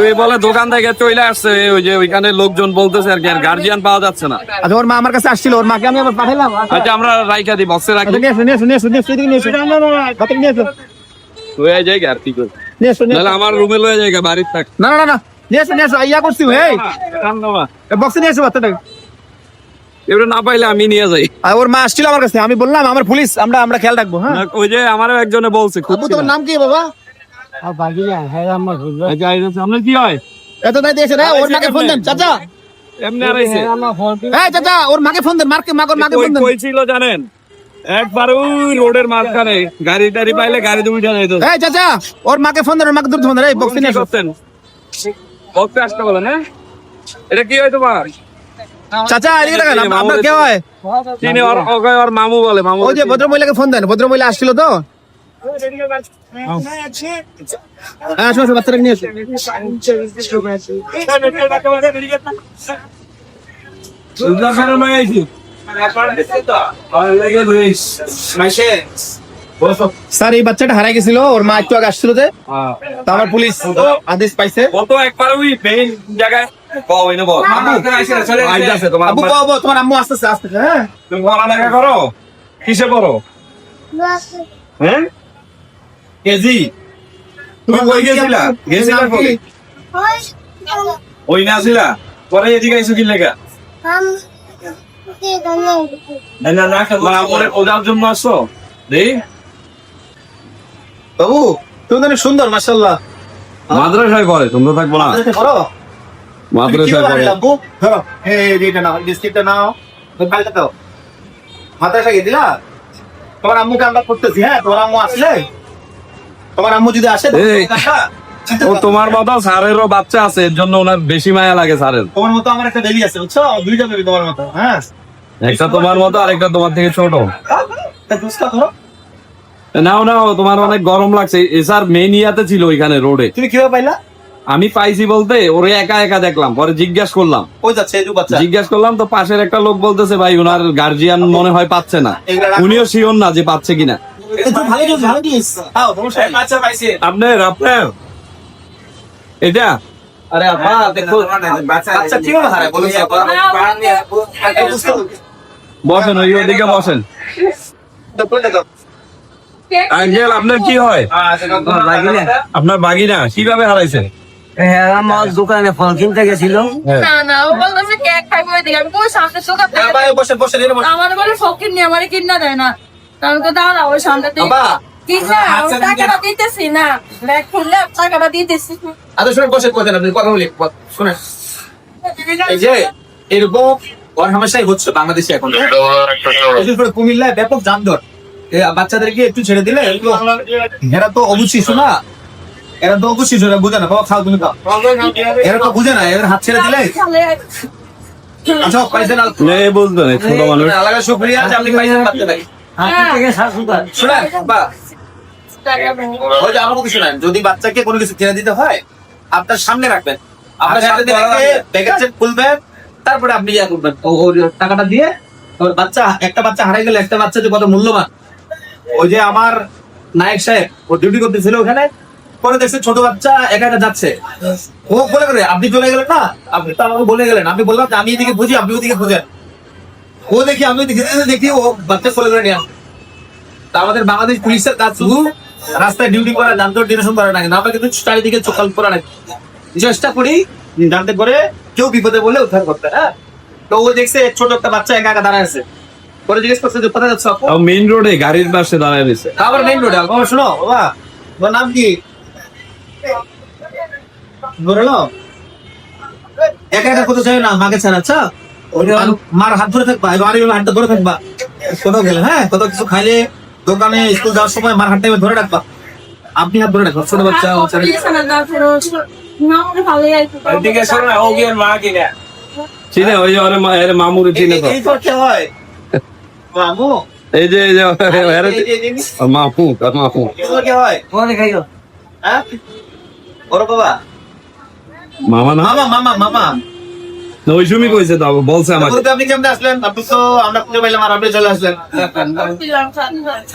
ওই বলে দোকান থেকে চলে আসছে, ওই যে ওইখানে লোকজন বলতেছে আর কি, আর গার্জিয়ান পাওয়া যাচ্ছে না। আচ্ছা ওর মা আমার কাছে আসছিল, ওর মাকে আমি আবার পাঠাইলাম। আচ্ছা আমরা রাইখা দিই, বক্সে রাখি। লয়ে যাই আর কি করি, নাহলে আমার রুমে লয়ে যাই, বাড়ির থাক। না না না নিয়ে এসো নিয়ে এসো, ইয়া করছি এই বক্সে নিয়ে এসো বাচ্চাটাকে। এবারে না পাইলে আমি নিয়ে যাই। আর ওর মা আসছিল আমার কাছে, আমি বললাম আমার পুলিশ, আমরা খেয়াল রাখবো। হ্যাঁ ওই যে আমারও একজনে বলছে। তোমার নাম কি বাবা? আপনার কি হয়? এত নাই দিয়েছে রে, ওর মাকে ফোন দেন চাচা। এমনি আরাইছে। এই চাচা ওর মাকে ফোন দেন, মাকে ফোন দেন। কই ছিল জানেন, একবার ওই রোডের মাঝখানে গাড়ি টাড়ি পাইলে গাড়ি তুমি উঠে যাইতো। এই চাচা ওর মাকে ফোন দেন, ওর মাকে দূর ফোন দেন। এই বক্সে নিয়ে এসো। বক্সে আসতে বলেন। হ্যাঁ এটা কি হয় তোমার চাচা? এদিকে দেখেন, আপনার কে হয়? চিনি, ওর মামু বলে। মামু ওই যে ভদ্র মহিলাকে ফোন দেন, ভদ্র মহিলা আসছিল তো। হ্যাঁ আসো বাচ্চাটাকে নিয়ে এসো। স্যার এই বাচ্চাটা হারাই গেছিল, ওর মা একটু আগে আসছিল যে, তো আমার পুলিশ আদেশ পাইছে। কত একবার ওই মেইন জায়গায় তোমার আম্মু আসতেছে আসতেছে। হ্যাঁ তুমি পড়ালেখা করো, কিসে পড়ো? হ্যাঁ কেজি তুমি কই গেছিলা? গেছিলা কই? ওই না ছিলা, পরে এদিকে আইছো কি লেগা? না না না, ওদের জন্য আসছো? দেই বাবু তুমি অনেক সুন্দর মাশাআল্লাহ। মাদ্রাসায় পড়ে, তোমরা থাকবো না? মাদ্রাসায় পড়ে। মাদ্রাসা গেছিলা? তোমার আম্মুকে আমরা করতেছি। হ্যাঁ তোমার আম্মু আসলে, তোমার আম্মু যদি আসে ও তোমার মতো স্যারেরও বাচ্চা আছে, এর জন্য ওনার বেশি মায়া লাগে স্যারের। তোমার মতো আমার একটা বেবি আছে বুঝছো, দুইটা বেবি তোমার মতো। হ্যাঁ একটা তোমার মতো, আরেকটা তোমার থেকে ছোট। নাও নাও, তোমার অনেক গরম লাগছে। স্যার মেন ইয়াতে ছিল ওইখানে রোডে। তুমি কিভাবে পাইলা? আমি পাইছি বলতে ওরে একা একা দেখলাম, পরে জিজ্ঞাসা করলাম। ওই যাচ্ছে এই বাচ্চা। জিজ্ঞাসা করলাম তো পাশের একটা লোক বলতেছে ভাই ওনার গার্জিয়ান মনে হয় পাচ্ছে না, উনিও শিওর না যে পাচ্ছে কিনা। আপনার এটা আরে আপা দেখো বাচ্চা কিভাবে হারায় বলুন। বসেন, ওই ওদিকে বসেন। আঙ্কেল আপনার কি হয়? আপনার বাগিনা কিভাবে হারাইছে? আমার দোকানে ফল কিনতে গেছিল। না না ও বলতেছে কেক খাইবো এদিকে, আমি কই সামনে দোকান থেকে আমার বলে ফকির নিয়ে আমার কিনা দেয় না, কারণ তো দাঁড়া ওই সামনে কিনা টাকাটা দিতেছি না, ব্যাগ খুললে টাকাটা দিতেছি। আচ্ছা শুনে বসে কথা আপনি কথা বলি শুনে। এই যে এরকম ওর হামেশাই হচ্ছে বাংলাদেশে এখন, কুমিল্লায় ব্যাপক যানজট। বাচ্চাদেরকে একটু ছেড়ে দিলে এরা তো অবশ্যই শোনা, এরা তো অবশ্যই শোনা বুঝে না। বাবা খাও তুমি খাও, এরা তো বুঝে না, এদের হাত ছেড়ে দিলে। আচ্ছা পাইছেন বুঝতো না, ছোট মানুষ। আলাদা শুক্রিয়া যে আপনি পাইছেন বাচ্চাটাকে। শোনেন বা ওই যে আমার কথা শোনেন, যদি বাচ্চাকে কোনো কিছু কিনে দিতে হয় আপনার সামনে রাখবেন, আপনার সামনে রেখে ব্যাগের চেক খুলবেন, তারপরে আপনি ইয়া করবেন ওর টাকাটা দিয়ে। ওর বাচ্চা একটা বাচ্চা হারাই গেলে একটা বাচ্চা যে কত মূল্যবান। ওই যে আমার নায়ক সাহেব ও ডিউটি করতেছিল ওখানে, পরে দেখছে ছোট বাচ্চা একা একা যাচ্ছে, ও বলে করে আপনি চলে গেলেন না, আপনি তো আমাকে বলে গেলেন। আমি বললাম আমি এদিকে বুঝি আপনি ওদিকে বুঝেন। ও দেখি আমি দেখি ও বাচ্চা চলে করে নিয়ে। তা আমাদের বাংলাদেশ পুলিশের কাজ শুধু রাস্তায় ডিউটি করা, যানজট নিরসন করা না, আমরা কিন্তু চারিদিকে চোখাল করা না, চেষ্টা করি জানতে করে কেউ বিপদে বলে উদ্ধার করতে। হ্যাঁ তো ও দেখছে ছোট একটা বাচ্চা একা একা দাঁড়ায় আছে, পরে জিজ্ঞেস করছে যে কোথায় যাচ্ছ? মেইন রোডে গাড়ির পাশে দাঁড়ায় রয়েছে। আবার মেইন রোডে। বাবা শোনো বাবা, তোমার নাম কি? বলো একা একা কোথাও যাই না, মাকে ছাড়া। আচ্ছা মার হাত ধরে থাকবা, হাতটা ধরে থাকবা কোথাও গেলে। হ্যাঁ কত কিছু খাইলে দোকানে স্কুল যাওয়ার সময় মার হাতটা ধরে রাখবা, আপনি হাত ধরে রাখবা। ছোট বাচ্চা চিনে ওই যে মামুরে চিনে তো। হয় মামু, এই যে মামু মামু হ্যাঁ ওর বাবা মামা না, মামা মামা মামা ওই সময় কইছে তো, বলছে আমাকে। আপনি কেমন আসলেন? আপনি তো আমরা খুঁজে পাইলাম আর আপনি চলে আসলেন।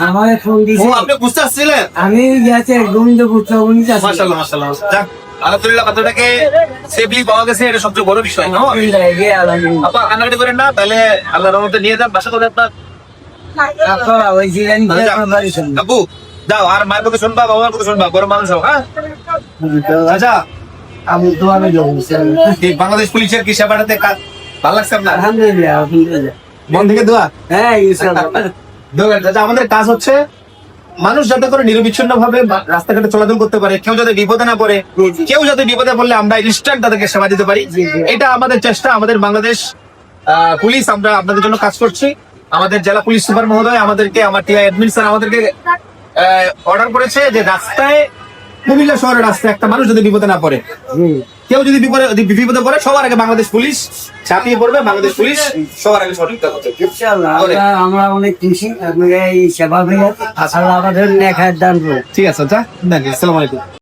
আমার ফোন দিয়েছে, আপনি বুঝতে আসছিলেন? আমি গেছে গোবিন্দপুর। মাশাআল্লাহ মাশাআল্লাহ। যাক আলহামদুলিল্লাহ বাচ্চাটাকে সেফলি পাওয়া গেছে, এটা সবচেয়ে বড় বিষয়। আপা কান্নাকাটি করেন না, তাহলে আল্লাহর রহমতে নিয়ে যান বাসা করে আপনার। আব্বু যাও, আর মায়ের কথা শুনবা, বাবার কথা শুনবা, বড় মানুষ হোক। হ্যাঁ আচ্ছা, এই বাংলাদেশ পুলিশের কি সেবাটাতে ভালো লাগছে আপনার? আলহামদুলিল্লাহ, আলহামদুলিল্লাহ। মন থেকে দোয়া। হ্যাঁ, ইনশাআল্লাহ। দাদা, আমাদের কাজ হচ্ছে মানুষ যাতে করে নিরবিচ্ছিন্ন ভাবে রাস্তাঘাটে চলাচল করতে পারে, কেউ যাতে বিপদে না পড়ে, কেউ যাতে বিপদে পড়লে আমরা ইনস্ট্যান্ট তাদেরকে সেবা দিতে পারি, এটা আমাদের চেষ্টা। আমাদের বাংলাদেশ পুলিশ, আমরা আপনাদের জন্য কাজ করছি। আমাদের জেলা পুলিশ সুপার মহোদয় আমাদেরকে, আমার টিআই অ্যাডমিন স্যার আমাদেরকে অর্ডার করেছে যে রাস্তায়, কুমিল্লা শহরের রাস্তায় একটা মানুষ যদি বিপদে না পড়ে, কেউ যদি বিপদে পড়ে, সবার আগে বাংলাদেশ পুলিশ ছাপিয়ে পড়বে। বাংলাদেশ পুলিশ সবার আগে সঠিকতা করছে। ইনশাআল্লাহ, আমরা অনেক খুশি আপনাকে এই সেবা পেয়ে। আল্লাহ আমাদের নেক হায়াত দান করুন। ঠিক আছে, আচ্ছা, আসসালামু আলাইকুম।